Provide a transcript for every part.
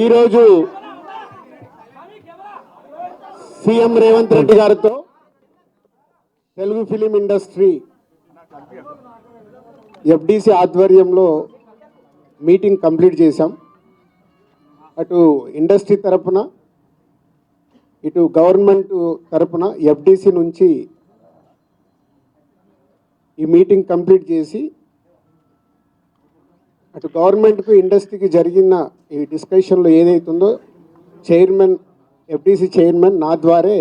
ఈరోజు సీఎం రేవంత్ రెడ్డి గారితో Telugu film industry FDC ఆధ్వర్యంలో మీటింగ్ కంప్లీట్ చేశాం. అటు ఇండస్ట్రీ తరపున ఇటు గవర్నమెంట్ తరపున ఎఫ్డిసి నుంచి ఈ మీటింగ్ కంప్లీట్ చేసి అటు గవర్నమెంట్కు ఇండస్ట్రీకి జరిగిన ఈ డిస్కషన్లో ఏదైతుందో చైర్మన్ ఎఫ్డిసి చైర్మన్ నా ద్వారే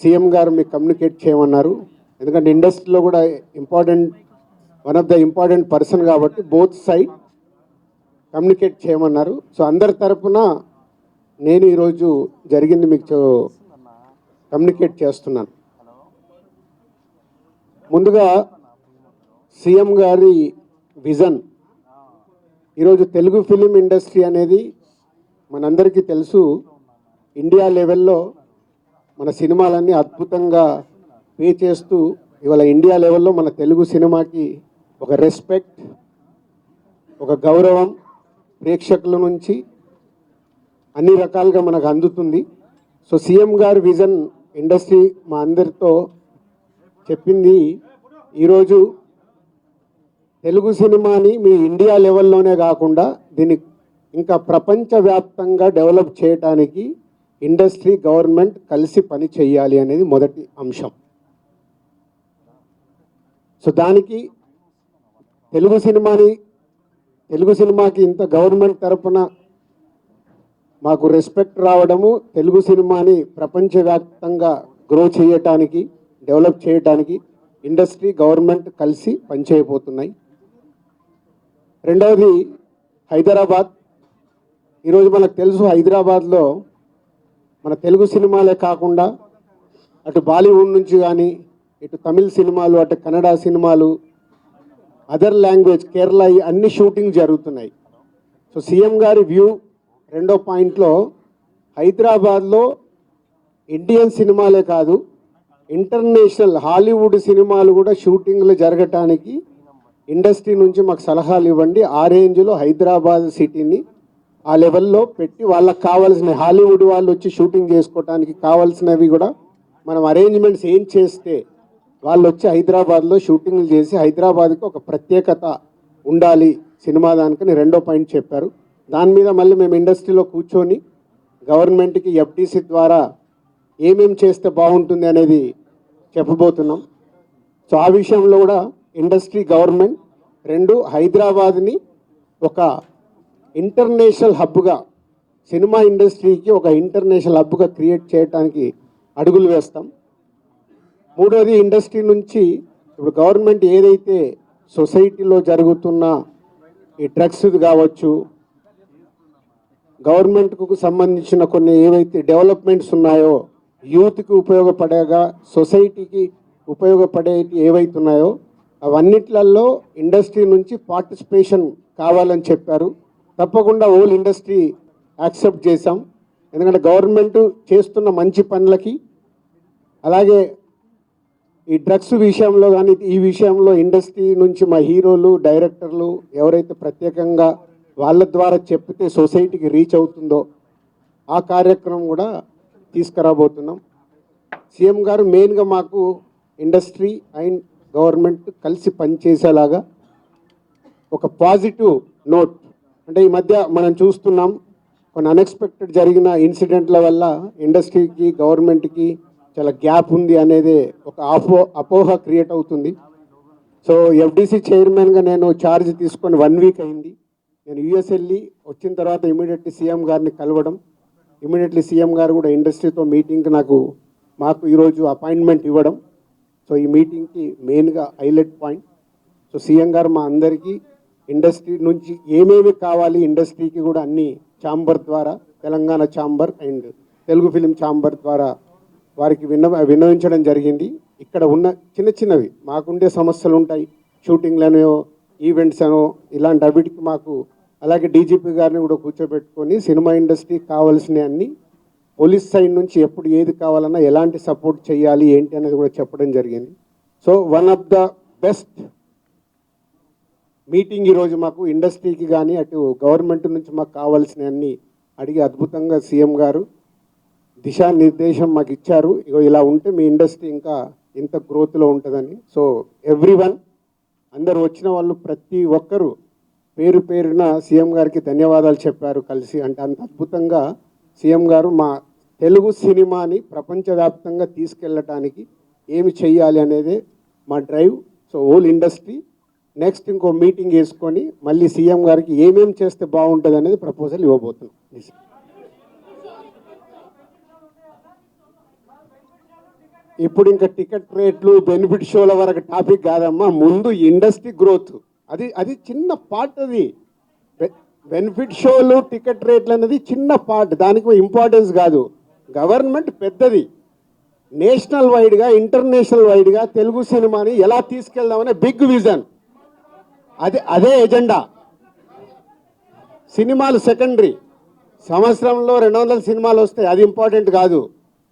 సీఎం గారు మీకు కమ్యూనికేట్ చేయమన్నారు. ఎందుకంటే ఇండస్ట్రీలో కూడా one of the important person కాబట్టి బోత్ సైడ్ కమ్యూనికేట్ చేయమన్నారు. సో అందరి తరపున నేను ఈరోజు జరిగింది మీకు కమ్యూనికేట్ చేస్తున్నాను. ముందుగా సీఎం గారి విజన్. ఈరోజు తెలుగు ఫిలిం ఇండస్ట్రీ అనేది మనందరికీ తెలుసు, ఇండియా లెవెల్లో మన సినిమాలన్నీ అద్భుతంగా పే చేస్తూ ఇవాళ ఇండియా లెవెల్లో మన తెలుగు సినిమాకి ఒక రెస్పెక్ట్, ఒక గౌరవం ప్రేక్షకుల నుంచి అన్ని రకాలుగా మనకు అందుతుంది. సో సీఎం గారి విజన్ ఇండస్ట్రీ మా అందరితో చెప్పింది, ఈరోజు తెలుగు సినిమాని మీ ఇండియా లెవెల్లోనే కాకుండా దీన్ని ఇంకా ప్రపంచవ్యాప్తంగా డెవలప్ చేయడానికి ఇండస్ట్రీ గవర్నమెంట్ కలిసి పని చేయాలి అనేది మొదటి అంశం. సో దానికి తెలుగు సినిమాకి ఇంత గవర్నమెంట్ తరపున మాకు రెస్పెక్ట్ రావడము, తెలుగు సినిమాని ప్రపంచవ్యాప్తంగా గ్రో చేయటానికి, డెవలప్ చేయటానికి ఇండస్ట్రీ గవర్నమెంట్ కలిసి పనిచేయబోతున్నాయి. రెండవది హైదరాబాద్. ఈరోజు మనకు తెలుసు, హైదరాబాద్లో మన తెలుగు సినిమాలే కాకుండా అటు బాలీవుడ్ నుంచి కానీ ఇటు తమిళ్ సినిమాలు, అటు కన్నడ సినిమాలు, అదర్ లాంగ్వేజ్, కేరళ, అన్ని షూటింగ్ జరుగుతున్నాయి. సో సీఎం గారి వ్యూ రెండో పాయింట్లో హైదరాబాద్లో ఇండియన్ సినిమాలే కాదు, ఇంటర్నేషనల్ హాలీవుడ్ సినిమాలు కూడా షూటింగ్లు జరగటానికి ఇండస్ట్రీ నుంచి మాకు సలహాలు ఇవ్వండి. ఆ రేంజ్లో హైదరాబాద్ సిటీని ఆ లెవెల్లో పెట్టి వాళ్ళకి కావాల్సిన హాలీవుడ్ వాళ్ళు వచ్చి షూటింగ్ చేసుకోవటానికి కావాల్సినవి కూడా మనం అరేంజ్మెంట్స్ ఏం చేస్తే వాళ్ళు వచ్చి హైదరాబాద్లో షూటింగ్లు చేసి హైదరాబాద్కి ఒక ప్రత్యేకత ఉండాలి సినిమా దానికని రెండో పాయింట్ చెప్పారు. దాని మీద మళ్ళీ మేము ఇండస్ట్రీలో కూర్చొని గవర్నమెంట్కి ఎఫ్డిసి ద్వారా ఏమేం చేస్తే బాగుంటుంది అనేది చెప్పబోతున్నాం. సో ఆ విషయంలో కూడా ఇండస్ట్రీ, గవర్నమెంట్ రెండు హైదరాబాద్ని ఒక ఇంటర్నేషనల్ హబ్గా, సినిమా ఇండస్ట్రీకి ఒక ఇంటర్నేషనల్ హబ్గా క్రియేట్ చేయడానికి అడుగులు వేస్తాం. మూడోది ఇండస్ట్రీ నుంచి ఇప్పుడు గవర్నమెంట్ ఏదైతే సొసైటీలో జరుగుతున్న ఈ డ్రగ్స్ కావచ్చు, గవర్నమెంట్కు సంబంధించిన కొన్ని ఏవైతే డెవలప్మెంట్స్ ఉన్నాయో, యూత్కి ఉపయోగపడేగా సొసైటీకి ఉపయోగపడేవి ఏవైతే ఉన్నాయో అవన్నిట్లలో ఇండస్ట్రీ నుంచి పార్టిసిపేషన్ కావాలని చెప్పారు. తప్పకుండా హోల్ ఇండస్ట్రీ యాక్సెప్ట్ చేశాం. ఎందుకంటే గవర్నమెంట్ చేస్తున్న మంచి పనులకి, అలాగే ఈ డ్రగ్స్ విషయంలో కానీ ఈ విషయంలో ఇండస్ట్రీ నుంచి మా హీరోలు, డైరెక్టర్లు ఎవరైతే ప్రత్యేకంగా వాళ్ళ ద్వారా చెప్తే సొసైటీకి రీచ్ అవుతుందో ఆ కార్యక్రమం కూడా తీసుకురాబోతున్నాం. సీఎం గారు మెయిన్గా మాకు ఇండస్ట్రీ అండ్ గవర్నమెంట్ కలిసి పనిచేసేలాగా ఒక పాజిటివ్ నోట్, అంటే ఈ మధ్య మనం చూస్తున్నాం కొన్ని అన్ఎక్స్పెక్టెడ్ జరిగిన ఇన్సిడెంట్ల వల్ల ఇండస్ట్రీకి, గవర్నమెంట్కి చాలా గ్యాప్ ఉంది అనేది ఒక అపోహ క్రియేట్ అవుతుంది. సో ఎఫ్డిసి చైర్మన్గా నేను ఛార్జ్ తీసుకొని 1 వీక్ అయింది. నేను యూఎస్ వెళ్ళి వచ్చిన తర్వాత ఇమీడియట్లీ సీఎం గారిని కలవడం, ఇమీడియట్లీ సీఎం గారు కూడా ఇండస్ట్రీతో మీటింగ్కి మాకు ఈరోజు అపాయింట్మెంట్ ఇవ్వడం. సో ఈ మీటింగ్కి మెయిన్గా హైలైట్ పాయింట్. సో సీఎం గారు మా అందరికీ ఇండస్ట్రీ నుంచి ఏమేమి కావాలి, ఇండస్ట్రీకి కూడా అన్ని ఛాంబర్ ద్వారా, Telangana chamber and Telugu film chamber ద్వారా వారికి విన్నవించడం జరిగింది. ఇక్కడ ఉన్న చిన్నవి మాకుండే సమస్యలు ఉంటాయి, షూటింగ్లనో ఈవెంట్స్ అనో ఇలాంటి అవిటికి మాకు, అలాగే డీజీపీ గారిని కూడా కూర్చోబెట్టుకొని సినిమా ఇండస్ట్రీకి కావాల్సిన అన్ని పోలీస్ సైడ్ నుంచి ఎప్పుడు ఏది కావాలన్నా ఎలాంటి సపోర్ట్ చేయాలి ఏంటి అనేది కూడా చెప్పడం జరిగింది. So one of the best meeting ఈరోజు మాకు ఇండస్ట్రీకి కానీ అటు గవర్నమెంట్ నుంచి మాకు కావాల్సినవన్నీ అడిగి అద్భుతంగా సీఎం గారు దిశానిర్దేశం మాకు ఇచ్చారు. ఇగో ఇలా ఉంటే మీ ఇండస్ట్రీ ఇంకా ఇంత గ్రోత్లో ఉంటుందని. సో ఎవ్రీవన్ అందరు వచ్చిన వాళ్ళు ప్రతి ఒక్కరూ పేరు పేరున సీఎం గారికి ధన్యవాదాలు చెప్పారు కలిసి. అంటే అంత అద్భుతంగా సీఎం గారు మా తెలుగు సినిమాని ప్రపంచవ్యాప్తంగా తీసుకెళ్ళటానికి ఏమి చెయ్యాలి అనేది మా drive. So whole industry next ఇంకో మీటింగ్ వేసుకొని మళ్ళీ సీఎం గారికి ఏమేమి చేస్తే బాగుంటుంది అనేది ప్రపోజల్ ఇవ్వబోతున్నాం. ఇప్పుడు ఇంకా టికెట్ రేట్లు బెనిఫిట్ షోల వరకు టాపిక్ కాదమ్మా, ముందు ఇండస్ట్రీ గ్రోత్ అది చిన్న పార్ట్. అది బెనిఫిట్ షోలు టికెట్ రేట్లు అనేది చిన్న పార్ట్, దానికి ఇంపార్టెన్స్ కాదు. గవర్నమెంట్ పెద్దది, నేషనల్ వైడ్గా ఇంటర్నేషనల్ వైడ్గా తెలుగు సినిమాని ఎలా తీసుకెళ్దామనే బిగ్ విజన్, అదే ఎజెండా. సినిమాలు సెకండరీ, సంవత్సరంలో 200 సినిమాలు వస్తాయి, అది ఇంపార్టెంట్ కాదు.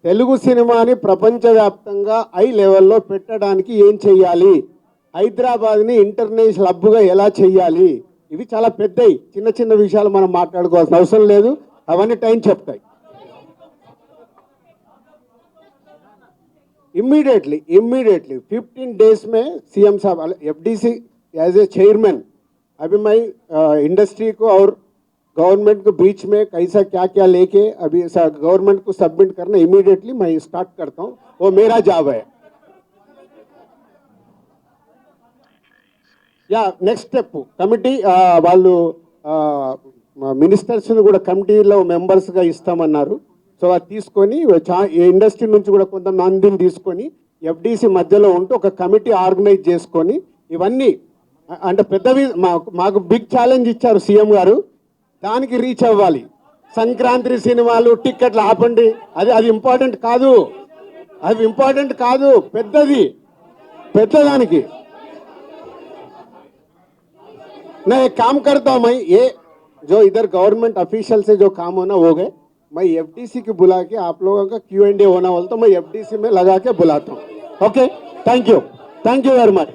తెలుగు సినిమాని ప్రపంచవ్యాప్తంగా హై లెవెల్లో పెట్టడానికి ఏం చెయ్యాలి, హైదరాబాద్ని ఇంటర్నేషనల్ హబ్గా ఎలా చెయ్యాలి, ఇవి చాలా పెద్దవి. చిన్న చిన్న విషయాలు మనం మాట్లాడుకోవాల్సిన అవసరం లేదు, అవన్నీ టైం చెప్తాయి. इमीडिएटली 15 डेज में सीएम साहब एफडीसी एज ए चेयरमैन अभी मैं इंडस्ट्री को और गवर्नमेंट को बीच में कैसा क्या क्या लेके अभी गवर्नमेंट को सबमिट करना इमीडिएटली मैं स्टार्ट करता हूँ, वो मेरा जॉब है. या नेक्स्ट स्टेप कमिटी వాళ్ళు మినిస్టర్స్ని కూడా కమిటీలో మెంబర్స్గా ఇస్తామన్నారు. సో అది తీసుకొని ఇండస్ట్రీ నుంచి కూడా కొంతమందిని తీసుకొని ఎఫ్డీసీ మధ్యలో ఉంటూ ఒక కమిటీ ఆర్గనైజ్ చేసుకొని ఇవన్నీ అంటే పెద్దవి మాకు బిగ్ ఛాలెంజ్ ఇచ్చారు సీఎం గారు, దానికి రీచ్ అవ్వాలి. సంక్రాంతి సినిమాలు టిక్కెట్లు ఆపండి, అది ఇంపార్టెంట్ కాదు, పెద్దదానికి. मैं एक काम करता हूँ, मैं ये जो इधर गवर्नमेंट ऑफिशियल से जो काम होना हो गए, मैं एफडीसी की बुला के आप लोगों का Q&A होना बोलता हूँ, मैं एफडीसी में लगा के बुलाता हूँ. Okay, thank you very much.